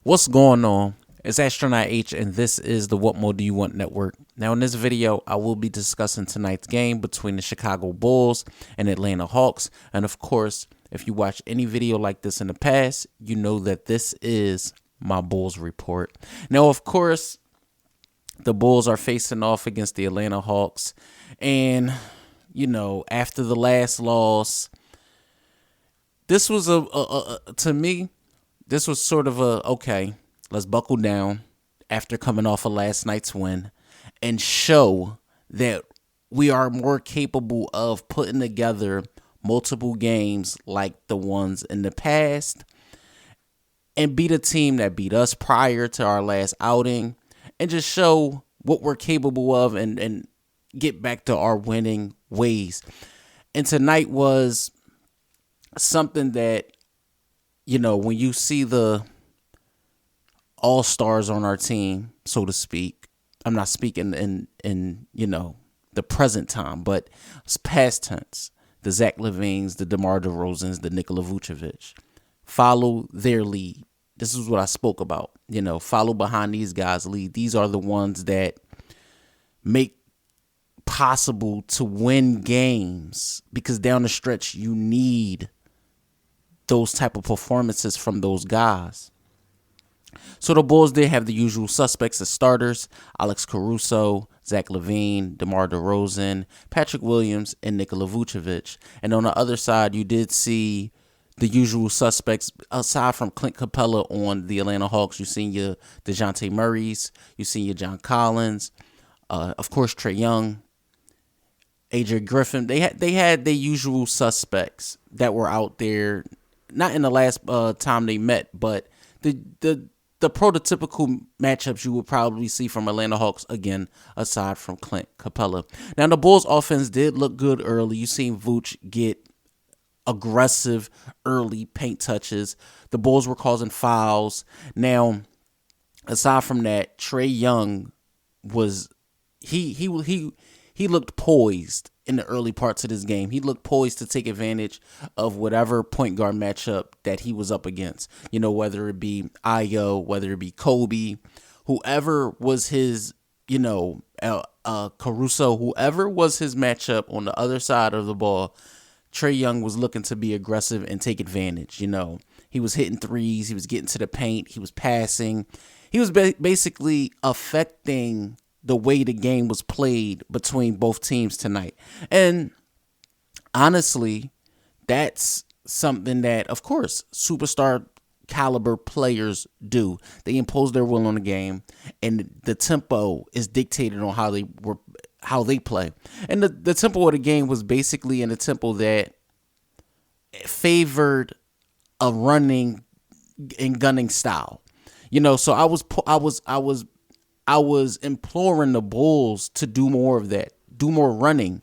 What's going on? It's Astronaut H, and this is the What More Do You Want Network. Now, in this video, I will be discussing tonight's game between the Chicago Bulls and Atlanta Hawks. And of course, if you watch any video like this in the past, you know that this is my Bulls report. Now, of course, the Bulls are facing off against the Atlanta Hawks. And, after the last loss, this was to me, this was sort of okay, let's buckle down after coming off of last night's win and show that we are more capable of putting together multiple games like the ones in the past and beat a team that beat us prior to our last outing and just show what we're capable of and get back to our winning ways. And tonight was something that, when you see the all-stars on our team, so to speak, I'm not speaking in the present time, but it's past tense. The Zach LaVines, the DeMar DeRozans, the Nikola Vucevic. Follow their lead. This is what I spoke about. Follow behind these guys' lead. These are the ones that make possible to win games, because down the stretch you need those type of performances from those guys. So the Bulls did have the usual suspects as starters: Alex Caruso, Zach LaVine, DeMar DeRozan, Patrick Williams, and Nikola Vucevic. And on the other side, you did see the usual suspects aside from Clint Capella on the Atlanta Hawks. You seen your DeJounte Murrays, you seen your John Collins, of course Trae Young, AJ Griffin. They had the usual suspects that were out there. Not in the last time they met, but the prototypical matchups you would probably see from Atlanta Hawks, again, aside from Clint Capella. Now, the Bulls' offense did look good early. You seen Vooch get aggressive early paint touches. The Bulls were causing fouls. Now, aside from that, Trae Young was he looked poised in the early parts of this game. He looked poised to take advantage of whatever point guard matchup that he was up against. Whether it be Io, whether it be Kobe, whoever was his, Caruso, whoever was his matchup on the other side of the ball, Trae Young was looking to be aggressive and take advantage. He was hitting threes. He was getting to the paint. He was passing. He was basically affecting the way the game was played between both teams tonight. And honestly, that's something that, of course, superstar caliber players do. They impose their will on the game, and the tempo is dictated on how they play. And the tempo of the game was basically in a tempo that favored a running and gunning style. So I was imploring the Bulls to do more of that. Do more running,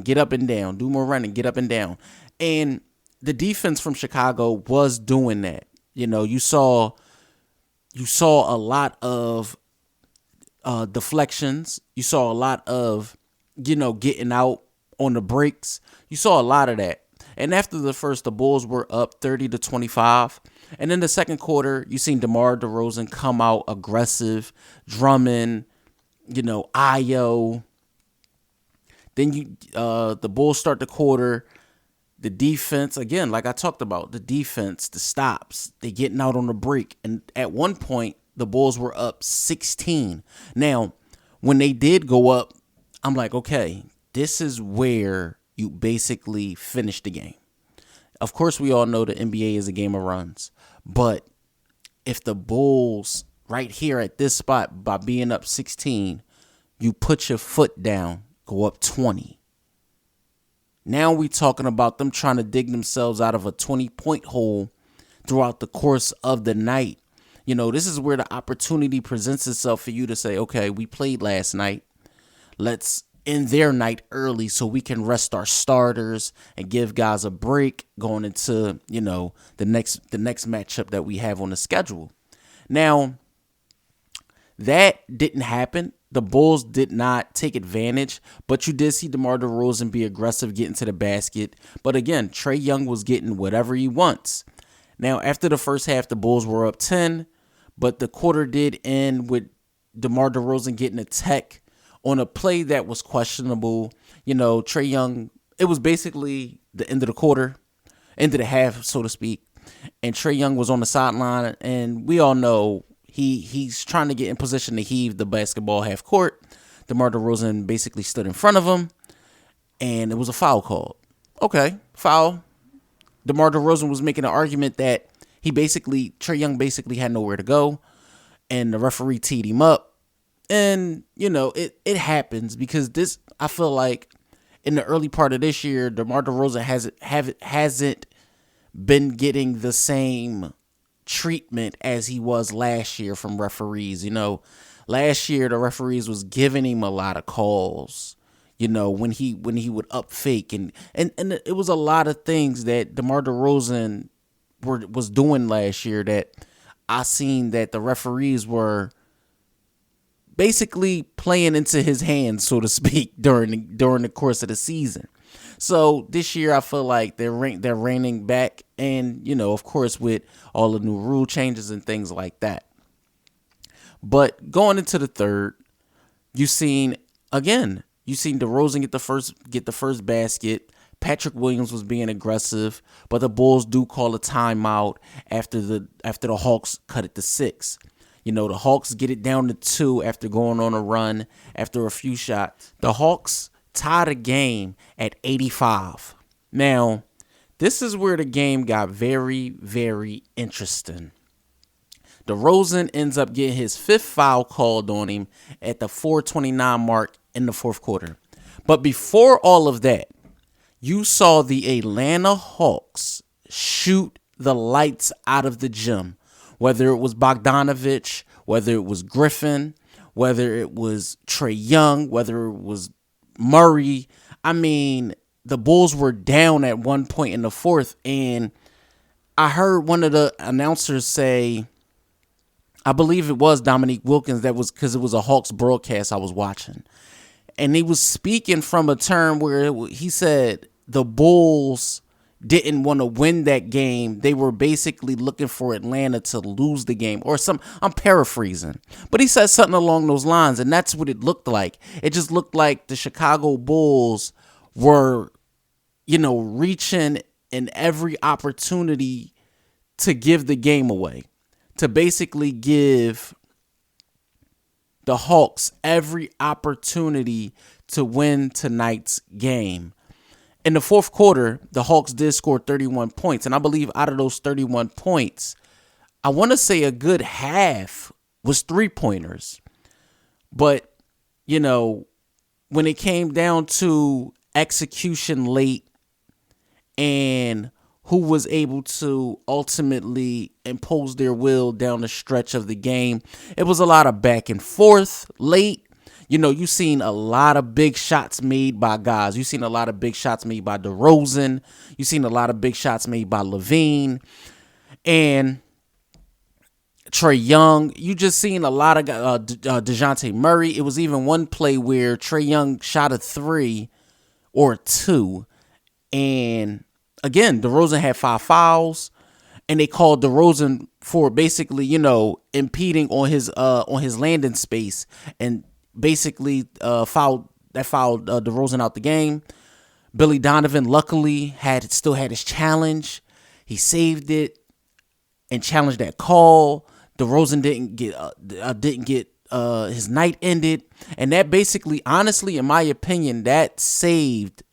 get up and down, do more running, get up and down. And the defense from Chicago was doing that. You saw a lot of deflections. You saw a lot of, getting out on the breaks. You saw a lot of that. And after the first, the Bulls were up 30-25. And in the second quarter, you seen DeMar DeRozan come out aggressive, Drummond, Io. Then the Bulls start the quarter. The defense, again, like I talked about, the defense, the stops, they getting out on the break. And at one point, the Bulls were up 16. Now, when they did go up, I'm like, okay, this is where you basically finish the game. Of course, we all know the NBA is a game of runs. But if the Bulls, right here at this spot, by being up 16, you put your foot down, go up 20. Now we talking about them trying to dig themselves out of a 20-point hole throughout the course of the night. This is where the opportunity presents itself for you to say, okay, we played last night. Let's end their night early so we can rest our starters and give guys a break going into, the next matchup that we have on the schedule. Now, that didn't happen. The Bulls did not take advantage, but you did see DeMar DeRozan be aggressive, getting to the basket. But again, Trae Young was getting whatever he wants. Now, after the first half, the Bulls were up 10, but the quarter did end with DeMar DeRozan getting a tech on a play that was questionable. Trae Young, it was basically the end of the quarter, end of the half, so to speak. And Trae Young was on the sideline, and we all know he's trying to get in position to heave the basketball half court. DeMar DeRozan basically stood in front of him, and it was a foul called. Okay, foul. DeMar DeRozan was making an argument that Trae Young basically had nowhere to go, and the referee teed him up. And, it happens because I feel like in the early part of this year, DeMar DeRozan hasn't been getting the same treatment as he was last year from referees. Last year the referees was giving him a lot of calls. When he would up fake and it was a lot of things that DeMar DeRozan was doing last year that I seen that the referees were basically playing into his hands, so to speak, during the course of the season. So this year I feel like they're reining back, and of course with all the new rule changes and things like that. But going into the third, you seen DeRozan get the first basket. Patrick Williams was being aggressive, but the Bulls do call a timeout after the Hawks cut it to 6. The Hawks get it down to 2 after going on a run after a few shots. The Hawks tie the game at 85. Now, this is where the game got very, very interesting. DeRozan ends up getting his 5th foul called on him at the 4:29 mark in the 4th quarter. But before all of that, you saw the Atlanta Hawks shoot the lights out of the gym. Whether it was Bogdanovich, whether it was Griffin, whether it was Trae Young, whether it was Murray. I mean, the Bulls were down at one point in the 4th, and I heard one of the announcers say, I believe it was Dominique Wilkins, that was because it was a Hawks broadcast I was watching. And he was speaking from a term where he said the Bulls didn't want to win that game. They were basically looking for Atlanta to lose the game or I'm paraphrasing, but he said something along those lines. And that's what it looked like. It just looked like the Chicago Bulls were, reaching in every opportunity to give the game away, to basically give the Hawks every opportunity to win tonight's game. In the 4th quarter, the Hawks did score 31 points. And I believe out of those 31 points, I want to say a good half was 3-pointers. But, when it came down to execution late and who was able to ultimately impose their will down the stretch of the game, it was a lot of back and forth late. You've seen a lot of big shots made by guys. You've seen a lot of big shots made by DeRozan. You've seen a lot of big shots made by Levine and Trae Young. You just seen a lot of DeJounte Murray. It was even one play where Trae Young shot a 3 or 2. And again, DeRozan had 5 fouls. And they called DeRozan for basically, impeding on his landing space, and basically fouled DeRozan out the game. Billy Donovan luckily still had his challenge. He saved it and challenged that call. DeRozan didn't get his night ended, and that basically, honestly, in my opinion, that saved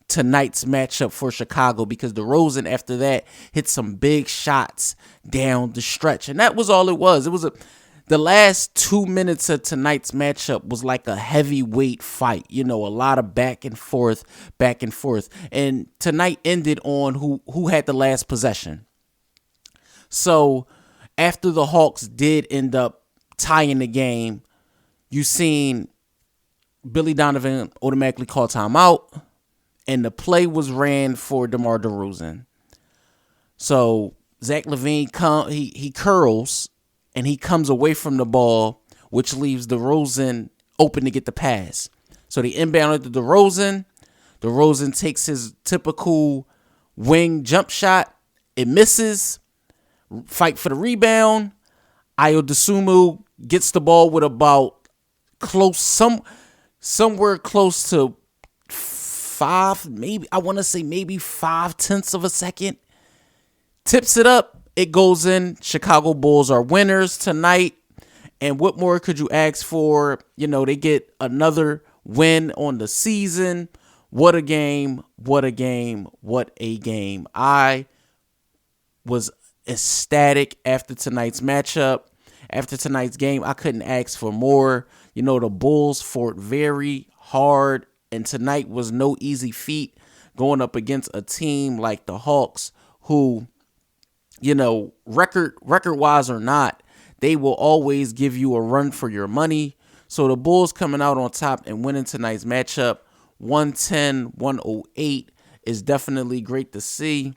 tonight's matchup for Chicago, because DeRozan after that hit some big shots down the stretch, and that was all it was. It was the last 2 minutes of tonight's matchup was like a heavyweight fight, a lot of back and forth, and tonight ended on who had the last possession. So after the Hawks did end up tying the game, you seen Billy Donovan automatically call timeout, and the play was ran for DeMar DeRozan. So Zach LaVine he curls, and he comes away from the ball, which leaves DeRozan open to get the pass. So they inbound to DeRozan. DeRozan takes his typical wing jump shot. It misses. fight for the rebound. Ayo Dosunmu gets the ball with about somewhere close to maybe 5/10 of a second. Tips it up. It goes in. Chicago Bulls are winners tonight. And what more could you ask for? They get another win on the season. What a game. What a game. What a game. I was ecstatic after tonight's matchup. After tonight's game, I couldn't ask for more. The Bulls fought very hard, and tonight was no easy feat going up against a team like the Hawks who, record-wise or not, they will always give you a run for your money. So the Bulls coming out on top and winning tonight's matchup, 110-108, is definitely great to see.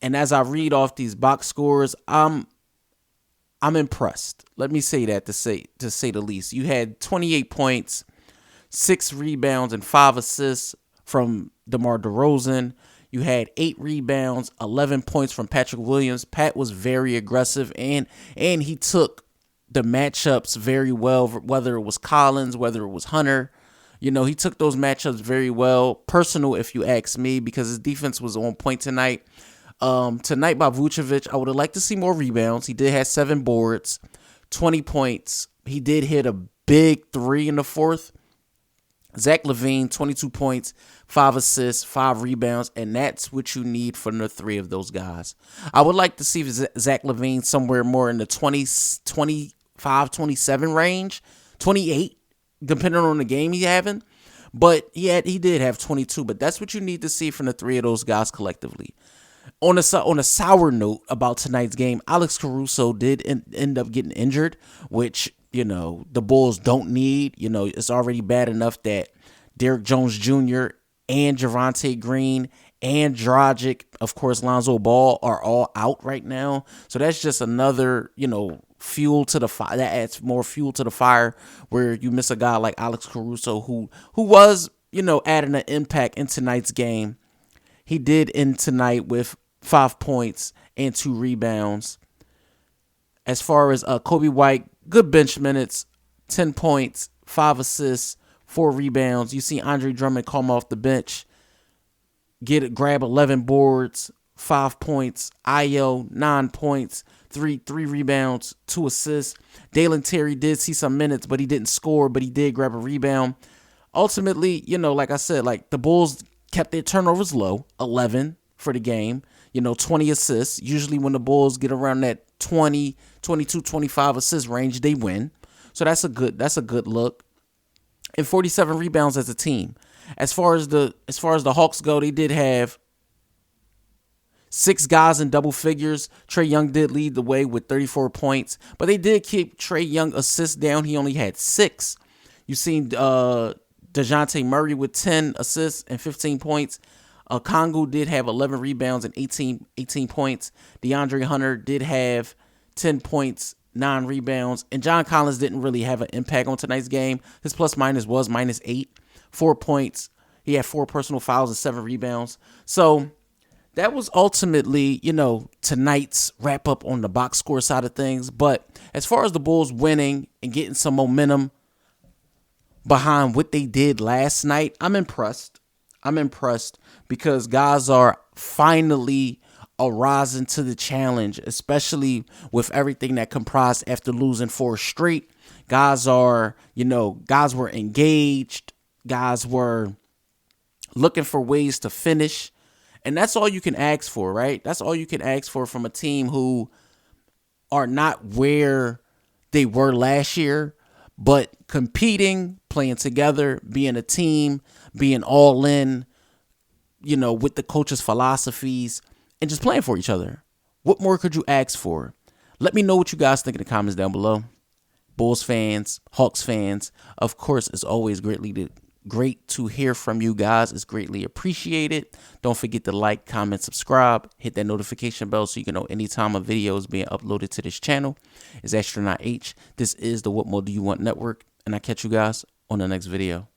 And as I read off these box scores, I'm impressed. Let me say that to say the least. You had 28 points, 6 rebounds, and 5 assists from DeMar DeRozan. You had 8 rebounds, 11 points from Patrick Williams. Pat was very aggressive, and he took the matchups very well, whether it was Collins, whether it was Hunter. He took those matchups very well. Personal, if you ask me, because his defense was on point tonight. Tonight by Vucevic, I would have liked to see more rebounds. He did have 7 boards, 20 points. He did hit a big 3 in the fourth. Zach LaVine, 22 points, 5 assists, 5 rebounds, and that's what you need from the 3 of those guys. I would like to see Zach LaVine somewhere more in the 25, 27 range, 28, depending on the game he's having. But he did have 22, but that's what you need to see from the 3 of those guys collectively. On a sour note about tonight's game, Alex Caruso did end up getting injured, which, the Bulls don't need. It's already bad enough that Derrick Jones Jr. and Javonte Green and Dragic, of course, Lonzo Ball are all out right now. So that's just another, fuel to the fire. That adds more fuel to the fire where you miss a guy like Alex Caruso who was, adding an impact in tonight's game. He did end tonight with 5 points and 2 rebounds. As far as Kobe White, good bench minutes, 10 points, 5 assists, 4 rebounds. You see Andre Drummond come off the bench, grab 11 boards, 5 points. Ayo, 9 points, 3 rebounds, 2 assists. Dalen Terry did see some minutes, but he didn't score, but he did grab a rebound. Ultimately, like I said, the Bulls kept their turnovers low, 11 for the game. 20 assists. Usually when the Bulls get around that 20, 22, 25 assist range, they win. So that's a good look. And 47 rebounds as a team. As far as the Hawks go, they did have 6 guys in double figures. Trae Young did lead the way with 34 points, but they did keep Trae Young assists down. He only had 6. You seen DeJounte Murray with 10 assists and 15 points. Kongu did have 11 rebounds and 18 points. DeAndre Hunter did have 10 points, 9 rebounds. And John Collins didn't really have an impact on tonight's game. His plus-minus was -8, 4 points. He had 4 personal fouls and 7 rebounds. So that was ultimately, tonight's wrap-up on the box score side of things. But as far as the Bulls winning and getting some momentum behind what they did last night, I'm impressed. Because guys are finally arising to the challenge, especially with everything that comprised after losing 4 straight. Guys were engaged. Guys were looking for ways to finish. And that's all you can ask for, right? That's all you can ask for from a team who are not where they were last year, but competing, playing together, being a team, being all in, with the coach's philosophies, and just playing for each other. What more could you ask for? Let me know what you guys think in the comments down below. Bulls fans, Hawks fans, of course, it's always great to hear from you guys. It's greatly appreciated. Don't forget to like, comment, subscribe, hit that notification bell so you can know anytime a video is being uploaded to this channel. It's Astronaut H. This is the What More Do You Want Network, and I catch you guys on the next video.